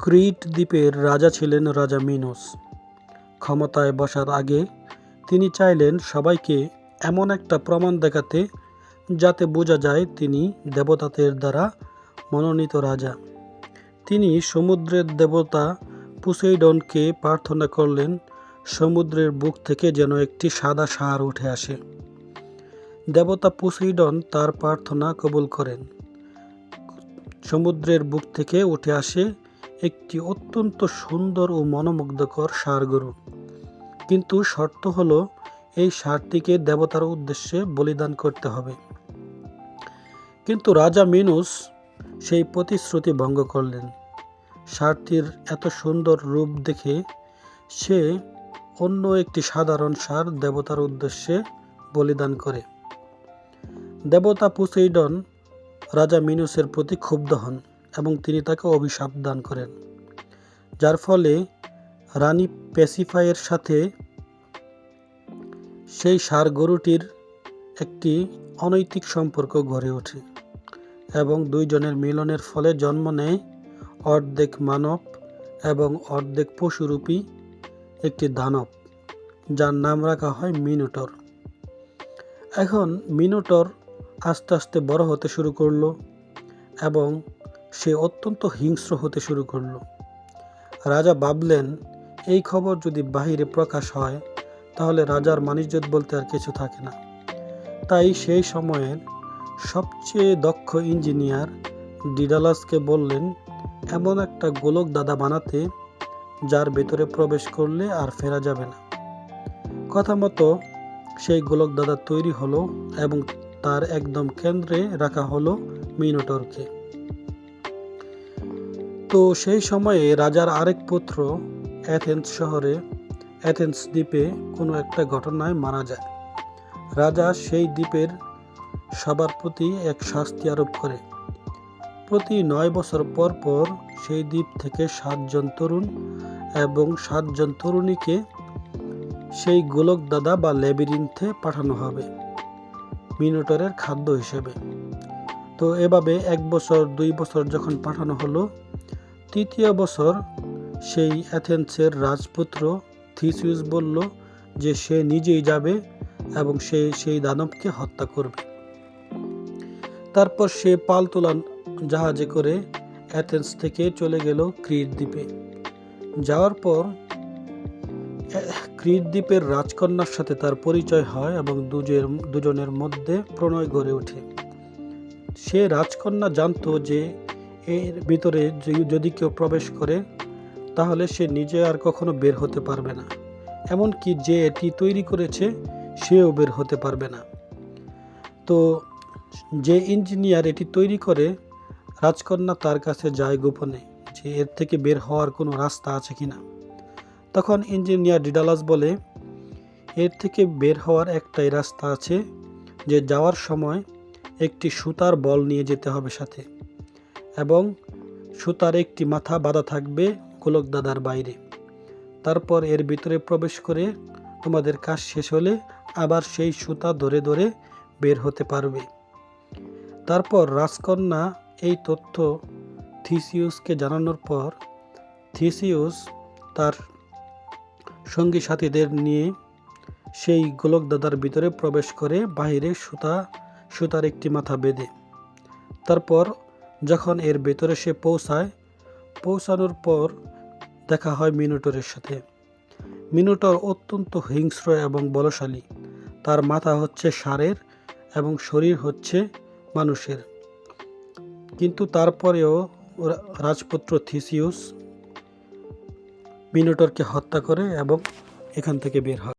ক্রিট দ্বীপের রাজা ছিলেন রাজা মিনোস। ক্ষমতায় বসার আগে তিনি চাইলেন সবাইকে এমন একটা প্রমাণ দেখাতে যাতে বোঝা যায় তিনি দেবতাদের দ্বারা মনোনীত রাজা। তিনি সমুদ্রের দেবতা পোসেইডনকে প্রার্থনা করলেন সমুদ্রের বুক থেকে যেন একটি সাদা ষাঁড় উঠে আসে। দেবতা পোসেইডন তার প্রার্থনা কবুল করেন। সমুদ্রের বুক থেকে উঠে আসে একটি অত্যন্ত সুন্দর ও মনোমুগ্ধকর ষাঁড় গরু। কিন্তু শর্ত হলো এই ষাঁড়টিকে দেবতার উদ্দেশ্যে বলিদান করতে হবে। কিন্তু রাজা মিনোস সেই প্রতিশ্রুতি ভঙ্গ করলেন। ষাঁড়টির এত সুন্দর রূপ দেখে সে অন্য একটি সাধারণ ষাঁড় দেবতার উদ্দেশ্যে বলিদান করে। দেবতা পোসেইডন রাজা মিনোসের প্রতি ক্ষুব্ধ হন এবং তিনি তাকে অভিশাপ দান করেন, যার ফলে রানী প্যাসিফাইয়ের সাথে সেই ষাঁড় গরুটির একটি অনৈতিক সম্পর্ক গড়ে ওঠে এবং দুইজনের মিলনের ফলে জন্ম নেয় অর্ধেক মানব এবং অর্ধেক পশুরূপী একটি দানব, যার নাম রাখা হয় মিনোটর। এখন মিনোটর আস্তে আস্তে বড় হতে শুরু করলো এবং সে অত্যন্ত হিংস্র হতে শুরু করলো। রাজা ভাবলেন এই খবর যদি বাহিরে প্রকাশ হয় তাহলে রাজার মানিজ্যত বলতে আর কিছু থাকে না। তাই সেই সময়ের সবচেয়ে দক্ষ ইঞ্জিনিয়ার ডিডালাসকে বললেন এমন একটা গোলক দাদা বানাতে যার ভেতরে প্রবেশ করলে আর ফেরা যাবে না। কথা মতো সেই গোলক দাদা তৈরি হলো এবং তার একদম কেন্দ্রে রাখা হলো মিনোটরকে। তো সেই সময়ে রাজার আরেক পুত্র অ্যাথেন্স দ্বীপে কোনো একটা ঘটনায় মারা যায়। রাজা সেই দ্বীপের সবার প্রতি এক শাস্তি আরোপ করে। প্রতি 9 বছর পর পর সেই দ্বীপ থেকে 7 জন তরুণ এবং 7 জন তরুণীকে সেই গোলক দাদা বা ল্যাবিরিন্থে পাঠানো হবে মিনোটরের খাদ্য হিসেবে। তো এভাবে 1 বছর 2 বছর যখন পাঠানো হলো, 3য় বছর সেই অ্যাথেন্সের রাজপুত্র থিসিউস বলল যে সে নিজেই যাবে এবং সে সেই দানবকে হত্যা করবে। তারপর সে পালতোলা জাহাজে করে অ্যাথেন্স থেকে চলে গেল ক্রিট দ্বীপে। যাওয়ার পর ক্রিট দ্বীপের রাজকন্যার সাথে তার পরিচয় হয় এবং দুজনের মধ্যে প্রণয় গড়ে ওঠে। সে রাজকন্যা জানতো যে এর ভিতরে যদি কেউ প্রবেশ করে তাহলে সে নিজে আর কখনো বের হতে পারবে না, এমনকি যে এটি তৈরি করেছে সেও বের হতে পারবে না। তো যে ইঞ্জিনিয়ার এটি তৈরি করে, রাজকন্যা তার কাছে যায় গোপনে যে এর থেকে বের হওয়ার কোনো রাস্তা আছে কিনা। তখন ইঞ্জিনিয়ার ডিডালাস বলে এর থেকে বের হওয়ার একটাই রাস্তা আছে, যে যাওয়ার সময় একটি সুতার বল নিয়ে যেতে হবে সাথে এবং সুতার একটি মাথা বাঁধা থাকবে গোলক দাদার বাইরে। তারপর এর ভিতরে প্রবেশ করে তোমাদের কাজ শেষ হলে আবার সেই সুতা ধরে ধরে বের হতে পারবে। তারপর রাজকন্যা এই তথ্য থিসিউসকে জানানোর পর থিসিউস তার সঙ্গী সাথীদের নিয়ে সেই গোলক দাদার ভিতরে প্রবেশ করে বাহিরে সুতার একটি মাথা বেঁধে। তারপর যখন এর ভেতরে সে পৌঁছানোর পর দেখা হয় মিনোটরের সাথে। মিনোটর অত্যন্ত হিংস্র এবং বলশালী। তার মাথা হচ্ছে ষাঁড়ের এবং শরীর হচ্ছে মানুষের। কিন্তু তারপরেও রাজপুত্র থিসিউস মিনোটরকে হত্যা করে এবং এখান থেকে বের হয়।